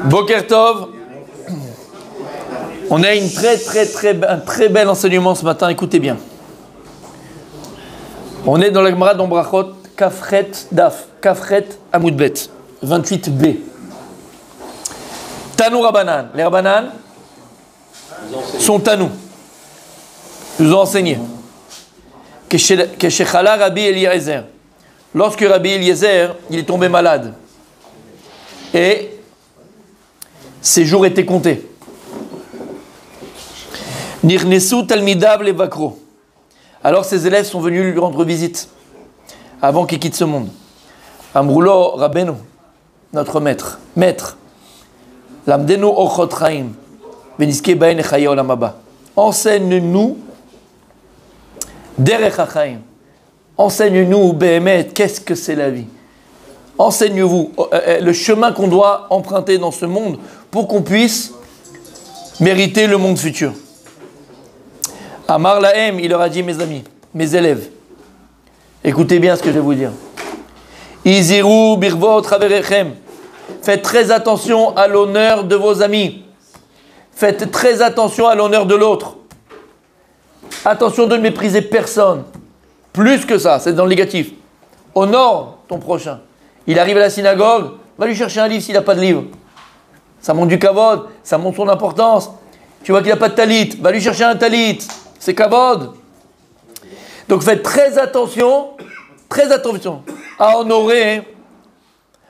Boker Tov. On a un très bel enseignement ce matin, écoutez bien. On est dans la Gemara d'Ombrachot, Kafret Daf, Kafret Amoudbet, 28b. Tanou Rabanan. Les Rabanan sont Tanou. Ils nous ont enseigné. Keshechala Rabbi Eliezer. Lorsque Rabbi Eliezer, il est tombé malade. Et ses jours étaient comptés. Nirnesu Talmidav Levakro. Alors ses élèves sont venus lui rendre visite avant qu'il quitte ce monde. Amroulo Rabbeinu, notre maître, Lamdenu Ochot Chaim, Veniske Baen Echaye Olam Haba. Enseigne-nous Derech HaChaim. Enseigne-nous, Behemet, qu'est-ce que c'est la vie? Enseigne-vous le chemin qu'on doit emprunter dans ce monde pour qu'on puisse mériter le monde futur. Amar Lahem, il leur a dit, mes amis, mes élèves, écoutez bien ce que je vais vous dire. Iziru birvot chaverechem. Faites très attention à l'honneur de vos amis. Faites très attention à l'honneur de l'autre. Attention de ne mépriser personne. Plus que ça, c'est dans le négatif. Honore ton prochain. Il arrive à la synagogue, va lui chercher un livre s'il n'a pas de livre. Ça montre du kavod, ça montre son importance. Tu vois qu'il n'a pas de talit, va lui chercher un talit. C'est kavod. Donc faites très attention à honorer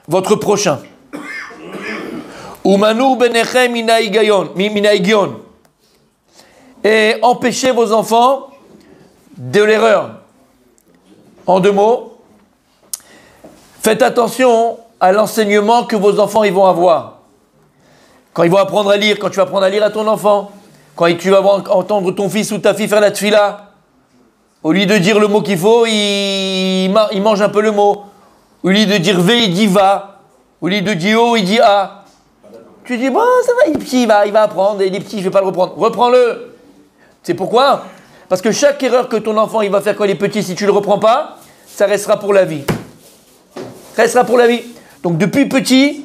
votre prochain. Umanu benechem minaïgion. Et empêchez vos enfants de l'erreur. En deux mots, faites attention à l'enseignement que vos enfants ils vont avoir. Quand ils vont apprendre à lire, quand tu vas apprendre à lire à ton enfant, quand tu vas entendre ton fils ou ta fille faire la tfila, au lieu de dire le mot qu'il faut, il mange un peu le mot. Au lieu de dire V, il dit va. Au lieu de dire O, il dit A. Tu dis, bon, ça va, il est petit, il va apprendre, il est petit, je ne vais pas le reprendre. Reprends-le. C'est pourquoi? Parce que chaque erreur que ton enfant il va faire quand il est petit, si tu ne le reprends pas, ça restera pour la vie. Ça restera pour la vie. Donc depuis petit,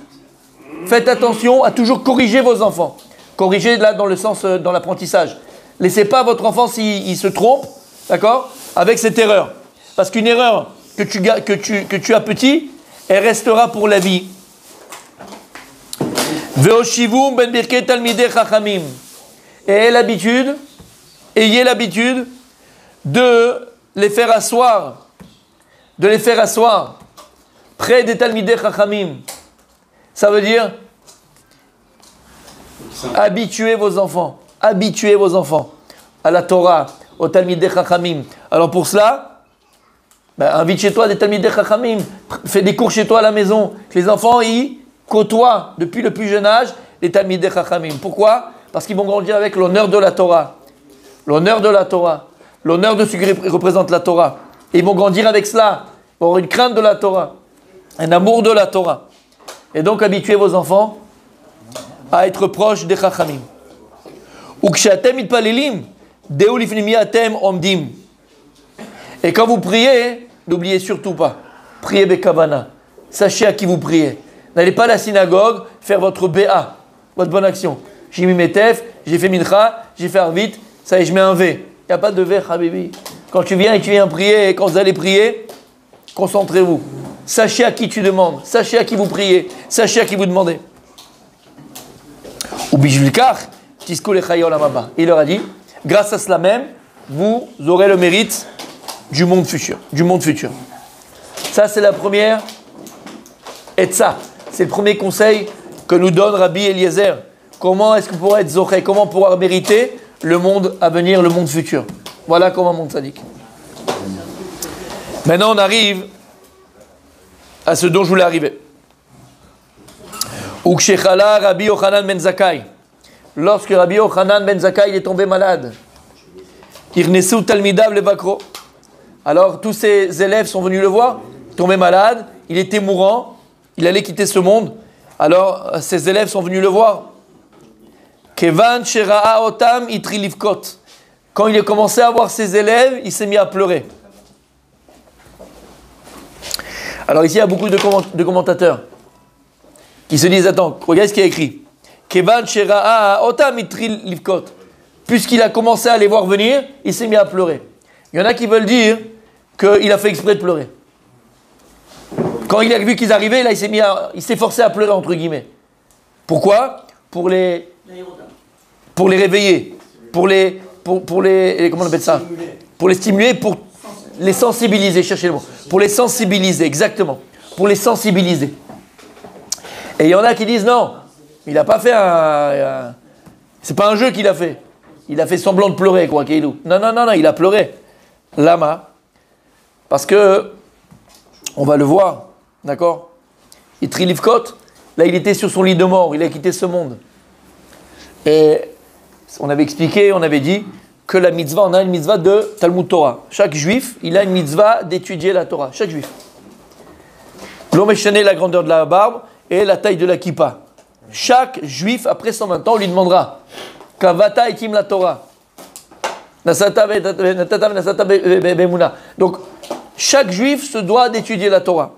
faites attention à toujours corriger vos enfants. Corriger là dans le sens, dans l'apprentissage. Laissez pas votre enfant s'il se trompe, d'accord, avec cette erreur. Parce qu'une erreur que tu as petit, elle restera pour la vie. Veoshivum ben birket talmidei chachamim. Et ayez l'habitude de les faire asseoir, près des talmidei chachamim. Ça veut dire habituez vos enfants à la Torah, aux talmidei chachamim. Alors pour cela, invite chez toi des talmidei chachamim, fais des cours chez toi à la maison, que les enfants y côtoient depuis le plus jeune âge les talmidei chachamim. Pourquoi? Parce qu'ils vont grandir avec l'honneur de la Torah, l'honneur de ce qui représente la Torah. Et ils vont grandir avec cela, ils vont avoir une crainte de la Torah, un amour de la Torah. Et donc habituez vos enfants à être proches des chachamim. Ukshatem itpalelim, deu lifnim yatem omdim. Et quand vous priez, n'oubliez surtout pas, priez bekavana. Sachez à qui vous priez. N'allez pas à la synagogue faire votre BA, votre bonne action. J'ai mis mes tefs, j'ai fait mincha, j'ai fait arvit, ça y est, je mets un V. Il n'y a pas de V, habibi. Quand tu viens prier, et quand vous allez prier, concentrez-vous. Sachez à qui tu demandes, sachez à qui vous priez, sachez à qui vous demandez. Il leur a dit, grâce à cela même, vous aurez le mérite du monde futur. Ça, c'est la première etza. C'est le premier conseil que nous donne Rabbi Eliezer. Comment est-ce qu'on pourra être zoché? Comment pouvoir mériter le monde à venir, le monde futur? Voilà comment mon tzaddik. Maintenant, on arrive à ce dont je voulais arriver. Ukshechala Rabbi Yochanan ben Zakkai. Lorsque Rabbi Yochanan ben Zakkai est tombé malade, Irnesu Talmidav Levakro. Alors tous ses élèves sont venus le voir, tombé malade, il était mourant, il allait quitter ce monde. Alors ses élèves sont venus le voir. Kevan Shera'a Otam Itri Livkot. Quand il a commencé à voir ses élèves, il s'est mis à pleurer. Alors ici, il y a beaucoup de commentateurs. qui se disent, attends, regarde ce qu'il y a écrit. Kevan Shera'a Ota Mitril Livkot. Puisqu'il a commencé à les voir venir, il s'est mis à pleurer. Il y en a qui veulent dire qu'il a fait exprès de pleurer. Quand il a vu qu'ils arrivaient, là, il s'est forcé à pleurer, entre guillemets. Pourquoi? Pour les réveiller, pour les comment on appelle ça? Pour les stimuler, pour les sensibiliser, cherchez le mot. Pour les sensibiliser, exactement. Pour les sensibiliser. Et il y en a qui disent non, il n'a pas fait c'est pas un jeu qu'il a fait. Il a fait semblant de pleurer, quoi, Keilou. Non, il a pleuré. Lama. Parce que, on va le voir, d'accord? Et Trilivkot, là, il était sur son lit de mort, il a quitté ce monde. Et on avait expliqué, on avait dit que la mitzvah, on a une mitzvah de Talmud Torah. Chaque juif, il a une mitzvah d'étudier la Torah. Chaque juif. L'homme échané la grandeur de la barbe et la taille de la kippa. Chaque juif, après 120 ans, on lui demandera Kavata ekim la Torah. Donc, chaque juif se doit d'étudier la Torah.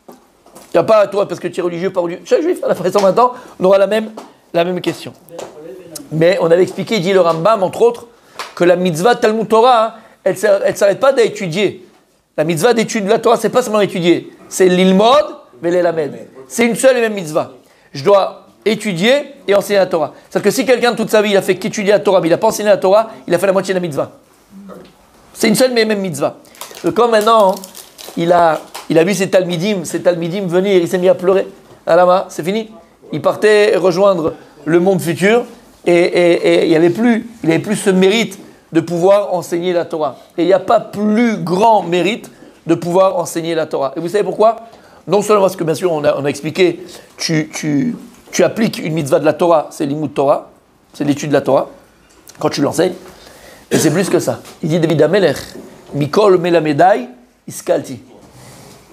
Il n'y a pas à toi parce que tu es religieux, pas religieux. Chaque juif, après 120 ans, on aura la même question. Mais on avait expliqué, dit le Rambam, entre autres, que la mitzvah Talmud Torah, elle ne s'arrête pas d'étudier. La mitzvah d'étude de la Torah, c'est pas seulement étudier. C'est l'ilmod, mais l'elamed. C'est une seule et même mitzvah. Je dois étudier et enseigner la Torah. C'est-à-dire que si quelqu'un toute sa vie, il a fait qu'étudier la Torah, mais il n'a pas enseigné la Torah, il a fait la moitié de la mitzvah. C'est une seule mais même mitzvah. Donc quand maintenant, il a vu ses talmidim venir, il s'est mis à pleurer. Alama, c'est fini. Il partait rejoindre le monde futur et il n'avait plus ce mérite de pouvoir enseigner la Torah. Et il n'y a pas plus grand mérite de pouvoir enseigner la Torah. Et vous savez pourquoi? Non seulement parce que bien sûr on a expliqué, tu appliques une mitzvah de la Torah, c'est l'imout Torah, c'est l'étude de la Torah, quand tu l'enseignes, et c'est plus que ça. Il dit David Amelech, Mikol Melamedai Iskalti.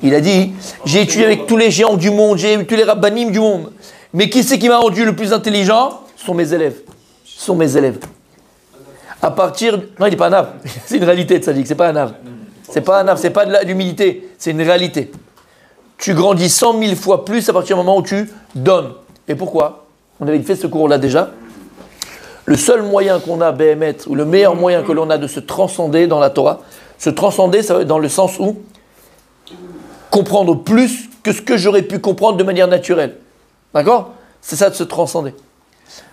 Il a dit, j'ai étudié avec tous les géants du monde, j'ai eu tous les rabbanim du monde, mais qui c'est qui m'a rendu le plus intelligent? Ce sont mes élèves. À partir... Non, il n'est pas un ave. C'est une réalité de sadique, c'est pas un ave. C'est pas un ave, c'est pas de l'humilité, c'est une réalité. Tu grandis 100 000 fois plus à partir du moment où tu donnes. Et pourquoi? On avait fait ce cours-là déjà. Le seul moyen qu'on a, Béhémet, ou le meilleur moyen que l'on a de se transcender dans la Torah, se transcender, ça va être dans le sens où comprendre plus que ce que j'aurais pu comprendre de manière naturelle. D'accord? C'est ça de se transcender.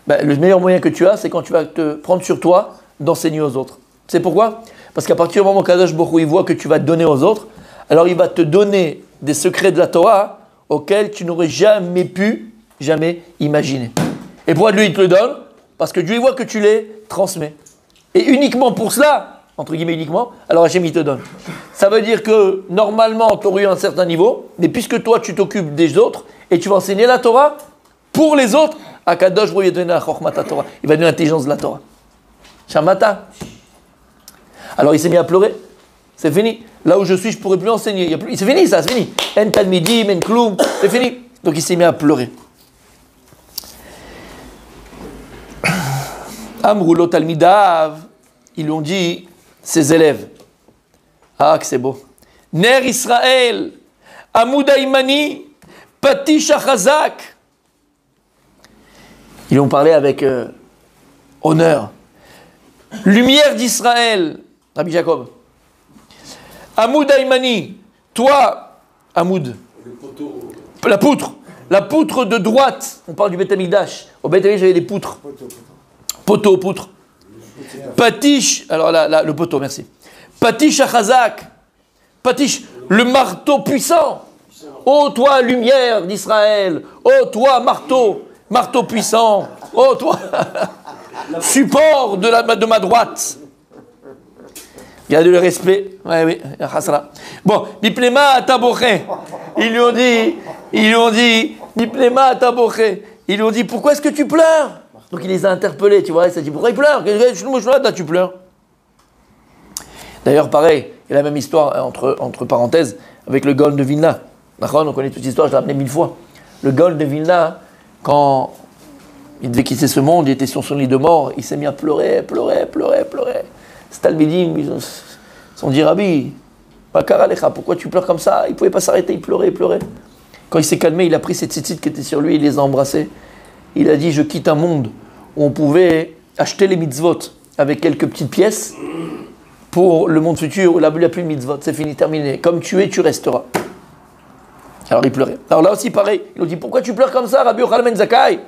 Le meilleur moyen que tu as, c'est quand tu vas te prendre sur toi d'enseigner aux autres. C'est pourquoi? Parce qu'à partir du moment où Kadosh Baruch Hu, il voit que tu vas donner aux autres, alors il va te donner des secrets de la Torah auxquels tu n'aurais jamais imaginer. Et pourquoi lui il te le donne? Parce que Dieu il voit que tu les transmets. Et uniquement pour cela, entre guillemets uniquement, alors Hachem il te donne. Ça veut dire que normalement tu aurais eu un certain niveau, mais puisque toi tu t'occupes des autres et tu vas enseigner la Torah pour les autres, Akadosh Baruch Hu va donner la Chokhmata Torah. Il va donner l'intelligence de la Torah. Shamata. Alors il s'est mis à pleurer. C'est fini. Là où je suis, je ne pourrai plus enseigner. C'est fini ça, c'est fini. En talmidim, en kloum, c'est fini. Donc il s'est mis à pleurer. Amroulo talmidav, ils lui ont dit, ses élèves. Ah, que c'est beau. Ner Israël, Amouda Imani, Patish Achazak. Ils ont parlé avec honneur. Lumière d'Israël, Rabbi Jacob. Amoud Aïmani, toi, Amoud, la poutre de droite, on parle du Beth Amikdash. Au Beth Amikdash, j'avais des poutres. Poutre. Patish, alors là, le poteau, merci. Patish Achazak, Patish, le marteau puissant. Oh, toi, lumière d'Israël. Oh, toi, marteau puissant. Oh, toi, support de ma droite. Il y a le respect. Oui. Bon, Biplema Ataboché. Ils lui ont dit, Biplema Ataboché. Ils lui ont dit, pourquoi est-ce que tu pleures? Donc il les a interpellés, tu vois, il s'est dit, pourquoi il pleure? Là, tu pleures. D'ailleurs, pareil, il y a la même histoire, entre parenthèses, avec le Gaon de Vilna. D'accord, on connaît toute l'histoire, je l'ai ramené 1000 fois. Le Gaon de Vilna, quand il devait quitter ce monde, il était sur son lit de mort, il s'est mis à pleurer. C'est Talmidim, ils ont dit, Rabbi, pourquoi tu pleures comme ça? Il ne pouvait pas s'arrêter, il pleurait. Quand il s'est calmé, il a pris ses tzitzit qui étaient sur lui, il les a embrassés. Il a dit, je quitte un monde où on pouvait acheter les mitzvot avec quelques petites pièces pour le monde futur où il n'y a plus de mitzvot. C'est fini, terminé. Comme tu es, tu resteras. Alors il pleurait. Alors là aussi, pareil. Il nous dit, pourquoi tu pleures comme ça, Rabbi Yochanan ben Zakkai?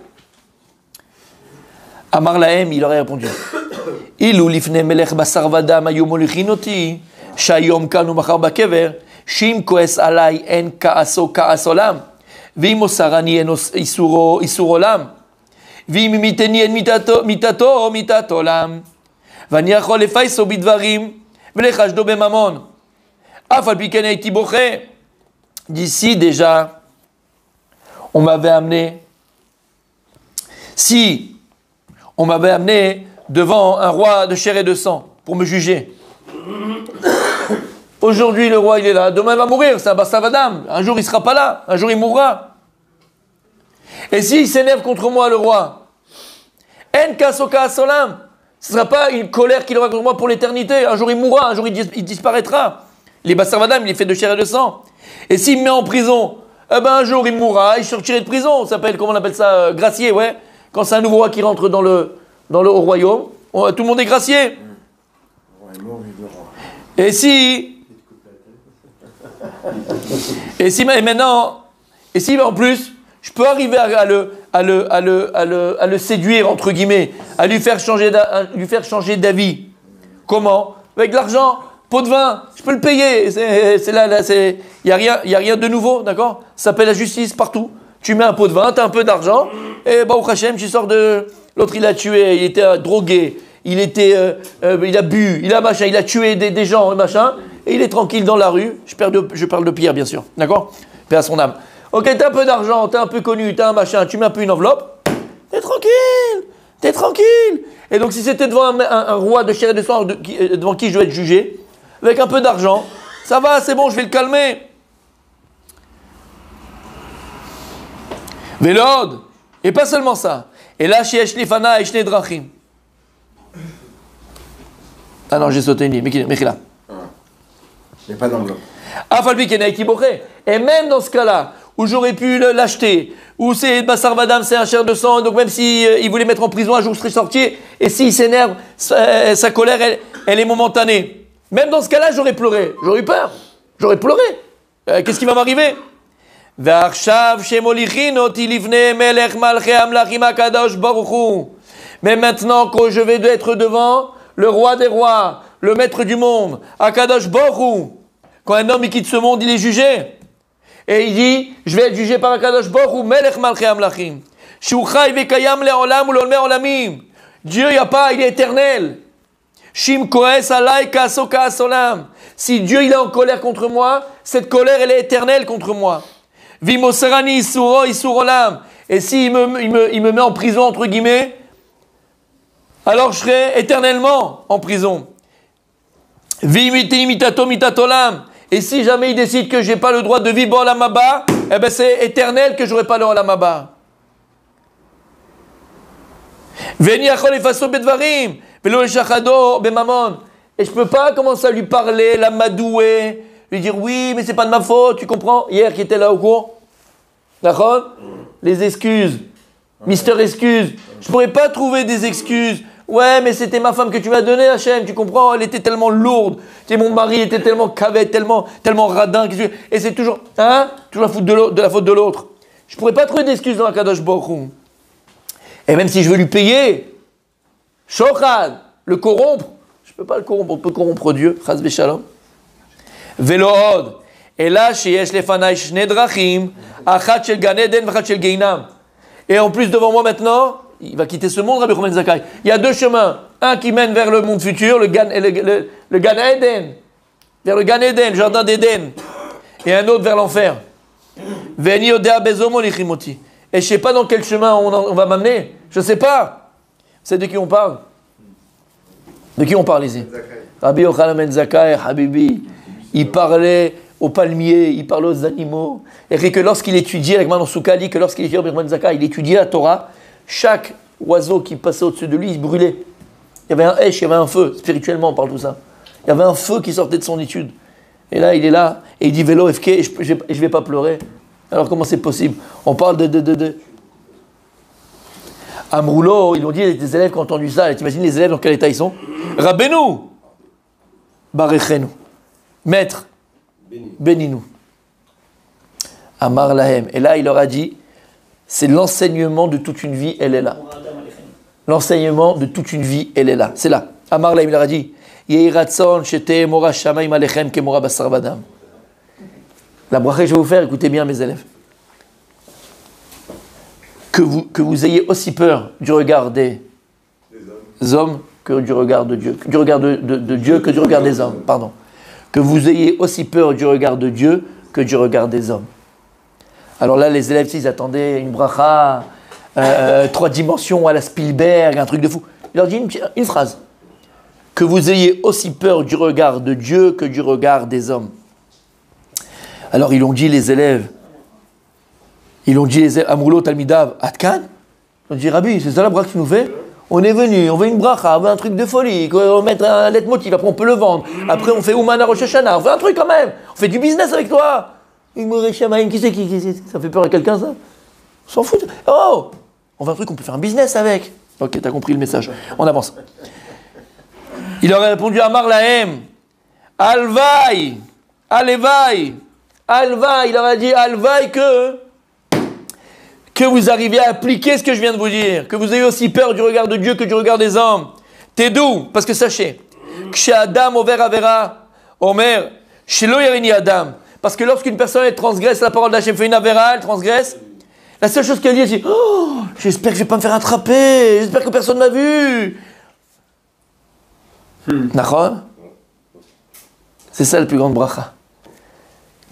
Amar Lahem, il aurait répondu, Ilou lifne melech basar vadam ayom olichinoti, shayom kanu machar bakever, shim koes alai en kaaso kaasolam, vim osarani en isurolam, vim imiteni en mitato mitatolam, vaniachol lefaiso bidvarim, velechashdo bemamon, afal piken haiti boché. D'ici déjà, on m'avait amené, si on m'avait amené devant un roi de chair et de sang pour me juger. Aujourd'hui, le roi, il est là. Demain, il va mourir. C'est un Bassavadam. Un jour, il ne sera pas là. Un jour, il mourra. Et s'il s'énerve contre moi, le roi, En kasoka solam, ce ne sera pas une colère qu'il aura contre moi pour l'éternité. Un jour, il mourra. Un jour, il disparaîtra. Les Bassavadam, il est fait de chair et de sang. Et s'il me met en prison, eh ben, un jour, il mourra. Il sera tiré de prison. Ça s'appelle, comment on appelle ça, gracier, ouais. Quand c'est un nouveau roi qui rentre au royaume, tout le monde est gracié. Et si en plus, je peux arriver à le séduire, entre guillemets, à lui faire changer d'avis. Comment? Avec de l'argent, pot de vin, je peux le payer. Il n'y a rien de nouveau, d'accord? Ça s'appelle la justice partout. Tu mets un pot de vin, tu as un peu d'argent, et Baruch Hashem, tu sors de... L'autre, il a tué, il était drogué, il a bu, il a tué des gens, machin, et il est tranquille dans la rue. Je parle de Pierre, bien sûr, d'accord? Paix à son âme. Ok, t'as un peu d'argent, t'es un peu connu, t'as un machin, tu mets un peu une enveloppe, t'es tranquille. Et donc, si c'était devant un roi de chair et de sang devant qui je dois être jugé, avec un peu d'argent, ça va, c'est bon, je vais le calmer. Vélod, et pas seulement ça. Et là, chez Eshlifana et Shne Drachim. Ah non, j'ai sauté une ligne. Mechila. Il n'y a pas d'enveloppe. Et même dans ce cas-là, où j'aurais pu l'acheter, où c'est Bassar Vadam, c'est un chair de sang, donc même s'il voulait mettre en prison, un jour je serais sorti, et s'il s'énerve, sa colère, elle est momentanée. Même dans ce cas-là, j'aurais pleuré. J'aurais eu peur. J'aurais pleuré. Qu'est-ce qui va m'arriver? Mais maintenant que je vais être devant le roi des rois, le maître du monde, Akadosh Baruch Hu, quand un homme il quitte ce monde, il est jugé. Et il dit, je vais être jugé par Akadosh Baruch Hu, Melech Malchei Amlachim. Shu chai vekayam le'olam u'le'olmei olamim. Dieu, il est éternel. Shim koes alai kaso kaasolam. Si Dieu il est en colère contre moi, cette colère elle est éternelle contre moi. Vimosarani isuro isurolam. Et s'il me met en prison, entre guillemets, alors je serai éternellement en prison. Vimitini mitato mitatolam. Et si jamais il décide que je n'ai pas le droit de vivre en Lamaba, eh ben c'est éternel que je n'aurai pas le Lamaba. Veni achol efaso bedvarim. Velo eshachado bemamon. Et je ne peux pas commencer à lui parler, l'amadouer, lui dire oui, mais c'est pas de ma faute, tu comprends? Hier qui était là au cours, d'accord? Les excuses, Mister Excuse. Je ne pourrais pas trouver des excuses. Ouais, mais c'était ma femme que tu m'as donnée, Hachem, tu comprends? Elle était tellement lourde. Tu sais, mon mari était tellement cavé, tellement radin. Et c'est toujours, toujours la faute de l'autre. Je ne pourrais pas trouver d'excuses dans la Kadosh Baruch Hu. Et même si je veux lui payer, Shochad, le corrompre, je ne peux pas le corrompre, on peut corrompre Dieu, Chaz v'shalom. Velohod, et là, sheyesh lefanai shne drachim, achat shel Gan Eden v'achat shel Geinam. Et en plus, devant moi maintenant, il va quitter ce monde, Rabbi Yochanan ben Zakkai. Il y a deux chemins. Un qui mène vers le monde futur, le Gan Eden, vers le Gan Eden, le jardin d'Éden. Et un autre vers l'enfer. Veni odea bezomo lichimoti. Et je ne sais pas dans quel chemin on va m'amener. Je ne sais pas. C'est de qui on parle? De qui on parle ici? Rabbi Yochanan ben Zakkai, Habibi. Il parlait aux palmiers, il parlait aux animaux. Et que lorsqu'il étudiait, avec Manon Souka dit que lorsqu'il étudiait Rabbi Yochanan ben Zakkai, il étudiait la Torah, chaque oiseau qui passait au-dessus de lui, il se brûlait. Il y avait un il y avait un feu. Spirituellement, on parle de tout ça. Il y avait un feu qui sortait de son étude. Et là, il est là, et il dit Vélo FK, et je ne vais pas pleurer. Alors comment c'est possible? On parle de... Amroulo, ils ont dit, les élèves qui ont entendu ça, t'imagines les élèves dans quel état ils sont? Rabbeinu, Barechenu, maître, bénis-nous. Amar Lahem. Et là, il leur a dit, c'est l'enseignement de toute une vie, elle est là. L'enseignement de toute une vie, elle est là. C'est là. Amar Lahem, il leur a dit, Yehi ratson shete mora shamayim alechem ke mora basar badam. La bracha que je vais vous faire, écoutez bien mes élèves. Que vous ayez aussi peur du regard des hommes que du regard de Dieu. Du regard de Dieu que du regard des hommes. Pardon. Que vous ayez aussi peur du regard de Dieu que du regard des hommes. Alors là, les élèves, ils attendaient une bracha, 3 dimensions à la Spielberg, un truc de fou. Il leur dit une phrase. Que vous ayez aussi peur du regard de Dieu que du regard des hommes. Alors ils ont dit les élèves, Amroulo Talmidav, Atkan. Ils ont dit, Rabbi, c'est ça la bracha que tu nous fais? On est venu, on veut une bracha, on veut un truc de folie, on va mettre un leitmotiv, après on peut le vendre. Après on fait Oumana Rosh Hashanah, on fait un truc quand même. On fait du business avec toi. Qui c'est qui ça fait peur à quelqu'un ça? On s'en fout. Oh, on veut un truc, on peut faire un business avec. Ok, t'as compris le message. On avance. Il aurait répondu à Amar Lahem, Alvaï, Alevaï, Alvaï, il aurait dit Alvaï que vous arriviez à appliquer ce que je viens de vous dire, que vous ayez aussi peur du regard de Dieu que du regard des hommes. T'es d'où? Parce que sachez, Kshe Adam over Avera, Omer, Shelo Yarini Adam. Parce que lorsqu'une personne elle transgresse la parole d'Hachem, fait une Avera, elle transgresse, la seule chose qu'elle dit, c'est oh, j'espère que je ne vais pas me faire attraper, j'espère que personne ne m'a vu. D'accord? C'est ça la plus grande bracha.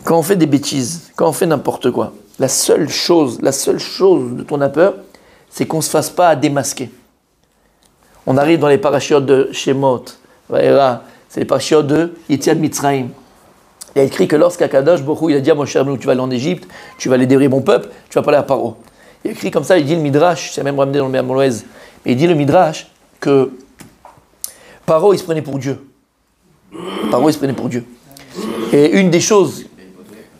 Quand on fait des bêtises, quand on fait n'importe quoi, la seule chose dont on a peur, c'est qu'on ne se fasse pas démasquer. On arrive dans les parachiotes de Shemot, c'est les parachiotes de Yetziat Mitzrayim. Il a écrit que lorsqu'Akadosh Baruch Hu, il a dit à Moshe Rabbeinu, tu vas aller en Égypte, tu vas aller délivrer mon peuple, tu vas pas aller à Paro. Il a écrit comme ça, il dit le Midrash, c'est même ramené dans le Méamoloez, mais il dit le Midrash que Paro il se prenait pour Dieu. Paro il se prenait pour Dieu. Et une des choses,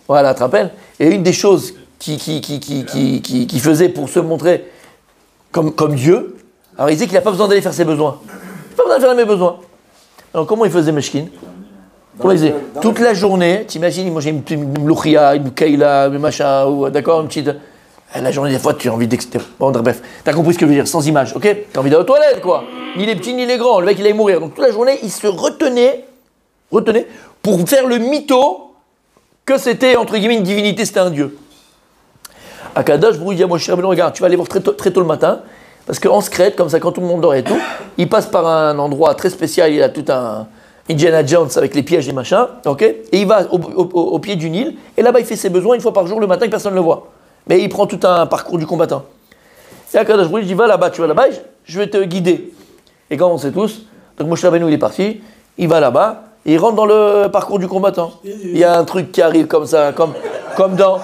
voilà, tu te rappelles? Et une des choses qui faisait pour se montrer comme Dieu, alors il disait qu'il n'a pas besoin d'aller faire ses besoins. Il n'a pas besoin de faire mes besoins. Alors comment il faisait Meshkin? Comment il faisait? Toute la journée, t'imagines, il mangeait une mlouchia, une kaila, une machin, ou d'accord, une petite... La journée, des fois, tu as envie d'extérieur. Bon, bref, t'as compris ce que je veux dire, sans image, ok? T'as envie d'aller aux toilettes, quoi. Ni les petits, ni les grands. Le mec, il allait mourir. Donc toute la journée, il se retenait pour faire le mytho que c'était, entre guillemets, une divinité, c'était un dieu. Akadosh Baruch Hu dit à Moshe Rabbeinu, regarde, tu vas aller voir très tôt le matin, parce qu'en secret, comme ça, quand tout le monde dort et tout, il passe par un endroit très spécial, il a tout un Indiana Jones avec les pièges et machin, ok? Et il va au pied du Nil, et là-bas, il fait ses besoins une fois par jour le matin, que personne ne le voit. Mais il prend tout un parcours du combattant. Et Akadosh Baruch Hu dit, va là-bas, tu vas là-bas, je vais te guider. Et comme on sait tous, donc Moshe Rabbeinu, il est parti, il va là-bas, et il rentre dans le parcours du combattant. Il y a un truc qui arrive comme ça, comme dans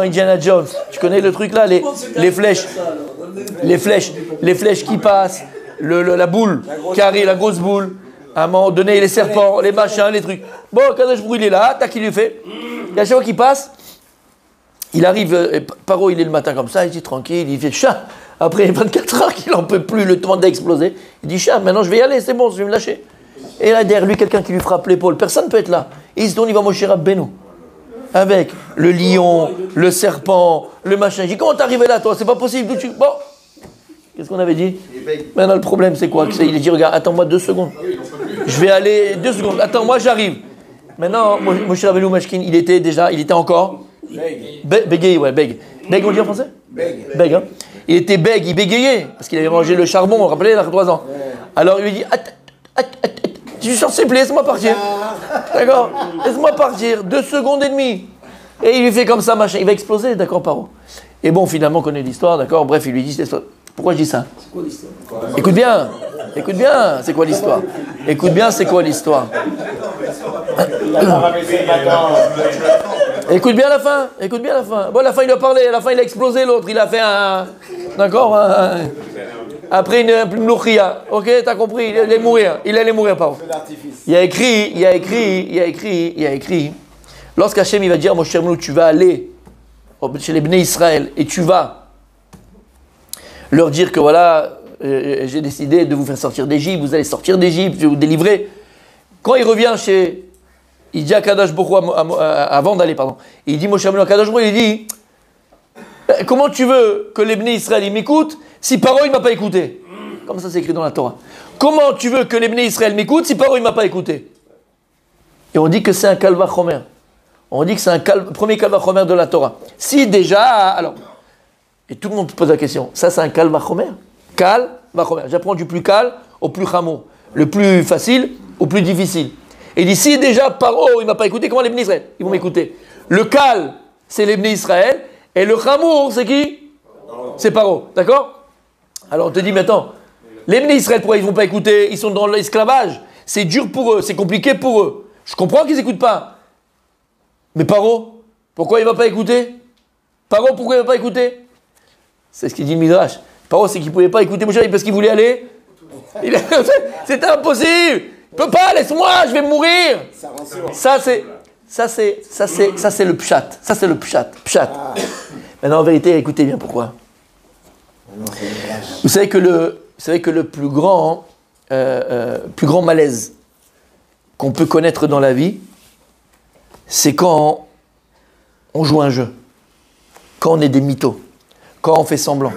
Indiana Jones. Tu connais le truc là, les flèches qui passent, la boule qui arrive, la grosse boule. À un moment donné, les serpents, les machins, les trucs. Bon, Akadosh Baruch Hu, il est là, tac, il lui fait. Et à chaque fois qu'il passe, il arrive, Paro, il est le matin comme ça, il dit tranquille, il fait chat. Après 24 heures qu'il n'en peut plus, le temps d'exploser. Il dit chat, maintenant je vais y aller, c'est bon, je vais me lâcher. Et là, derrière lui, quelqu'un qui lui frappe l'épaule. Personne ne peut être là. Et il se tourne, il va Moshe Rabbeinu. Avec le lion, le serpent, le machin. Il dit, comment t'es arrivé là, toi? C'est pas possible. Bon. Qu'est-ce qu'on avait dit? Maintenant, le problème, c'est quoi? Il a dit, regarde, attends-moi 2 secondes. Je vais aller 2 secondes. Attends, moi, j'arrive. Maintenant, Moshe Rabbeinu Mashkin, il était encore... Bégayé, ouais, bég. Bég, on dit en français? Bég, hein. Il était bég, il bégayait. Parce qu'il avait mangé le charbon, vous vous rappelez, il y a 3 ans. Alors, il lui dit, je suis censé, laisse-moi partir. D'accord? Laisse-moi partir. 2 secondes et demie. Et il lui fait comme ça, machin. Il va exploser, d'accord, Paro. Et bon, finalement, on connaît l'histoire, d'accord? Bref, il lui dit, pourquoi je dis ça? C'est quoi l'histoire? Écoute bien, c'est quoi l'histoire? Écoute bien, c'est quoi l'histoire? Écoute bien la fin. Bon, la fin, il a parlé, à la fin, il a explosé l'autre. Il a fait un... D'accord? Après une louchia. Ok, t'as compris? Il allait mourir, pardon. Il a écrit. Lorsqu'Hachem, il va dire, Moshe Rabbeinu, tu vas aller chez les Bnei Israël, et tu vas leur dire que voilà, j'ai décidé de vous faire sortir d'Égypte, vous allez sortir d'Égypte, je vais vous délivrer. Quand il revient il dit à Kadosh Baruch Hu, avant d'aller, il dit Moshe Rabbeinu à Kadosh Baruch Hu, il dit, comment tu veux que les Bnei Israël ils m'écoutent si Paro il m'a pas écouté? Comme ça c'est écrit dans la Torah. Comment tu veux que les Bnei Israël m'écoutent si Paro il m'a pas écouté? Et on dit que c'est un Kal Vachomer. On dit que c'est un premier Kal Vachomer de la Torah. Si déjà, alors, et tout le monde pose la question, ça c'est un Kal Vachomer? Kal Vachomer. J'apprends du plus Kal au plus Chamour. Le plus facile au plus difficile. Et il dit, si déjà Paro il m'a pas écouté, comment les Bnei Israël ils vont m'écouter? Le Kal, c'est les Bnei Israël, et le Chamour, c'est qui? C'est Paro. D'accord? Alors on te dit, mais attends, les Bnei Israël, pourquoi ils ne vont pas écouter? Ils sont dans l'esclavage. C'est dur pour eux, c'est compliqué pour eux. Je comprends qu'ils n'écoutent pas. Mais Paro, pourquoi il ne va pas écouter? Paro, pourquoi il ne va pas écouter? C'est ce qu'il dit le Midrash. Paro, c'est qu'il ne pouvait pas écouter Moshe parce qu'il voulait aller. C'était impossible. Il ne peut pas, laisse-moi, je vais mourir. Ça, c'est le pshat. Ça, c'est le pshat. Maintenant, en vérité, écoutez bien pourquoi. Vous savez que le plus grand malaise qu'on peut connaître dans la vie, c'est quand on joue un jeu, quand on est des mythos, quand on fait semblant.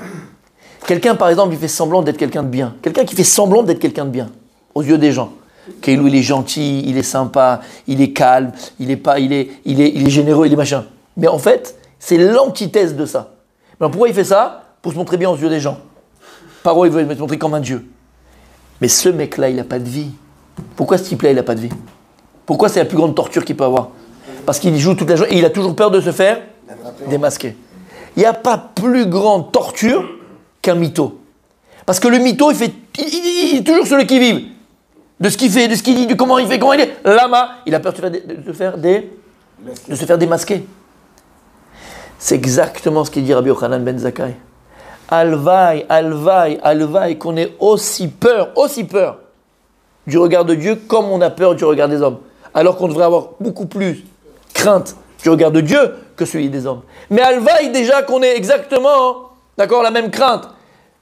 Quelqu'un, par exemple, il fait semblant d'être quelqu'un de bien. Quelqu'un qui fait semblant d'être quelqu'un de bien, aux yeux des gens. Qu'il il est gentil, il est sympa, il est calme, il est généreux, il est machin. Mais en fait, c'est l'antithèse de ça. Mais pourquoi il fait ça? Pour se montrer bien aux yeux des gens. Paro, il veut se montrer comme un dieu. Mais ce mec-là, il n'a pas de vie. Pourquoi ce type-là, il n'a pas de vie? Pourquoi c'est la plus grande torture qu'il peut avoir? Parce qu'il joue toute la journée et il a toujours peur de se faire démasquer. Il n'y a pas plus grande torture qu'un mytho. Parce que le mytho, il est toujours celui qui vive. De ce qu'il fait, de ce qu'il dit, de comment il fait, comment il est. Lama, il a peur de se faire démasquer. C'est exactement ce qu'il dit Rabbi Yochanan ben Zakkai. Alvaï, qu'on ait aussi peur du regard de Dieu comme on a peur du regard des hommes. Alors qu'on devrait avoir beaucoup plus crainte du regard de Dieu que celui des hommes. Mais alvaï déjà qu'on ait exactement, d'accord, la même crainte.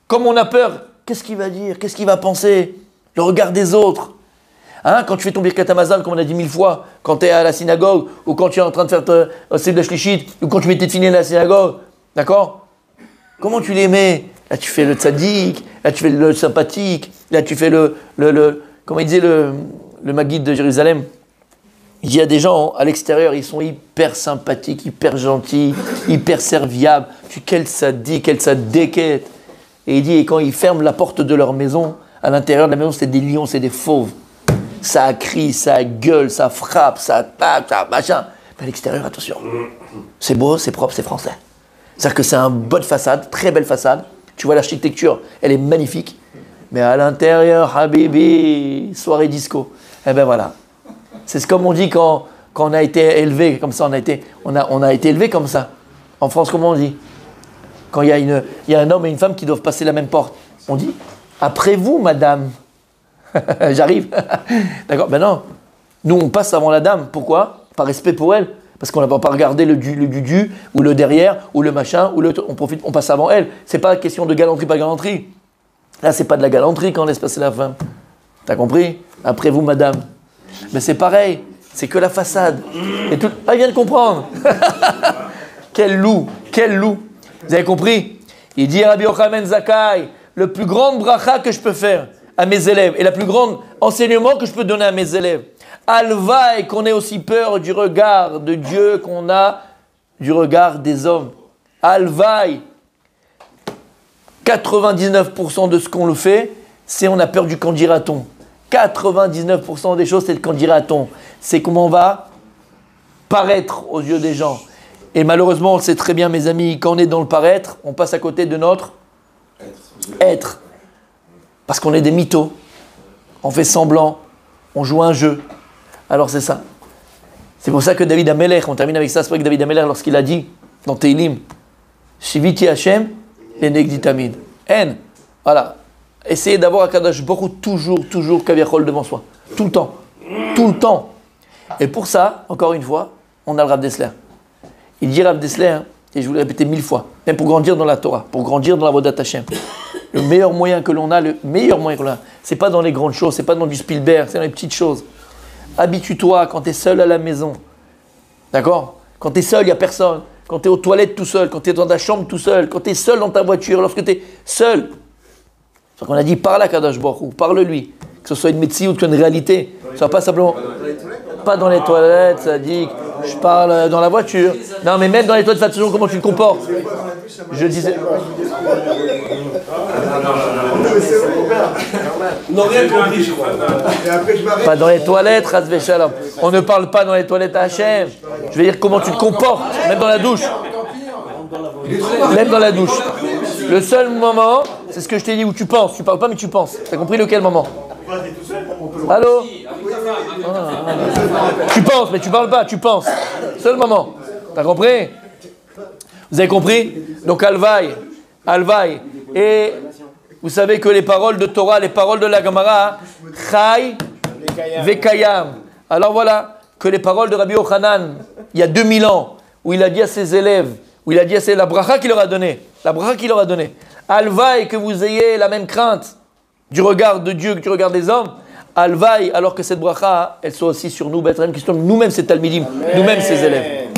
Comme on a peur, qu'est-ce qu'il va dire, qu'est-ce qu'il va penser? Le regard des autres. Hein, quand tu fais ton Birkat Hamazon, comme on a dit 1000 fois, quand tu es à la synagogue, ou quand tu es en train de faire Seder Shlichit, ou quand tu mets tes tefilines à la synagogue, d'accord? Comment tu les mets? Là, tu fais le tzaddik, là, tu fais le sympathique, là, tu fais comment il disait le Maguide de Jérusalem? Il y a des gens à l'extérieur, ils sont hyper sympathiques, hyper gentils, hyper serviables. Quel tzaddik, quel tzaddiket. Et il dit, et quand ils ferment la porte de leur maison, à l'intérieur de la maison, c'est des lions, c'est des fauves. Ça crie, ça gueule, ça frappe, ça tape, ça machin. Mais à l'extérieur, attention. C'est beau, c'est propre, c'est français. C'est-à-dire que c'est une bonne façade, très belle façade. Tu vois l'architecture, elle est magnifique. Mais à l'intérieur, habibi, soirée disco. Eh ben voilà. C'est comme on dit quand on a été élevé comme ça. On a été élevé comme ça. En France, comment on dit? Quand il y a un homme et une femme qui doivent passer la même porte. On dit, après vous, madame. J'arrive. D'accord? Ben non. Nous, on passe avant la dame. Pourquoi? Par respect pour elle. Parce qu'on n'a pas regardé le du, ou le derrière, ou le machin, ou on passe avant elle. C'est pas question de galanterie, pas galanterie. Là, c'est pas de la galanterie quand on laisse passer la femme. T'as compris? Après vous, madame. Mais c'est pareil. C'est que la façade. Et tout... Ah, il vient de comprendre. Quel loup. Vous avez compris? Il dit à Rabbi Yochanan ben Zakkai, le plus grand bracha que je peux faire à mes élèves, et le plus grand enseignement que je peux donner à mes élèves, alvaï, qu'on ait aussi peur du regard de Dieu qu'on a du regard des hommes. Alvaï, 99% de ce qu'on le fait, c'est on a peur du qu'en dira-t-on. 99% des choses, c'est le qu'en dira-t-on. C'est comment on va paraître aux yeux des gens. Et malheureusement, on le sait très bien, mes amis, quand on est dans le paraître, on passe à côté de notre être. Parce qu'on est des mythos. On fait semblant. On joue un jeu. Alors c'est ça. C'est pour ça que David Amelech, on termine avec ça, c'est vrai que David Amelech, lorsqu'il a dit dans Teilim, Shiviti Hashem, l'enegdi tamid. En. Voilà. Essayez d'avoir Akadosh Baruch Hu toujours Kaviachol devant soi. Tout le temps. Et pour ça, encore une fois, on a le Rav Dessler. Il dit Rav Dessler, Et je vous l'ai répété 1000 fois, même pour grandir dans la Torah, pour grandir dans la Vodat Hashem. Le meilleur moyen que l'on a, c'est pas dans les grandes choses, c'est pas dans du Spielberg, c'est dans les petites choses. Habitue-toi quand tu es seul à la maison. D'accord? Quand tu es seul, il n'y a personne. Quand tu es aux toilettes tout seul, quand tu es dans ta chambre tout seul, quand tu es seul dans ta voiture, lorsque tu es seul. C'est qu'on a dit parle à Kadosh Baruch Hu, parle-lui. Que ce soit une médecine ou une réalité. Ce soit pas simplement. Pas dans les toilettes, ça dit que je parle dans la voiture. Non, mais même dans les toilettes, fais attention comment tu te comportes. Je disais. Non, rien compris, je crois. Pas dans les toilettes, Razvé Shalom. On ne parle pas dans les toilettes à Hachem. Je veux dire comment tu te comportes, même dans la douche. Même dans la douche. Le seul moment, c'est ce que je t'ai dit où tu penses. Tu parles pas, mais tu penses. T'as compris lequel moment? Allô? Tu penses, mais tu parles pas, tu penses. Seul moment. T'as compris? Vous avez compris? Donc Alvaï. Et vous savez que les paroles de Torah, les paroles de la Gemara, Chai Vekayam. Alors voilà, que les paroles de Rabbi Yochanan, il y a 2000 ans, où il a dit à ses élèves, où il a dit à ses la bracha qu'il leur a donnée, Alvaï, que vous ayez la même crainte du regard de Dieu que du regard des hommes. Alvaï, alors que cette bracha, elle soit aussi sur nous, qui sommes nous-mêmes ces talmidim, nous-mêmes ces élèves.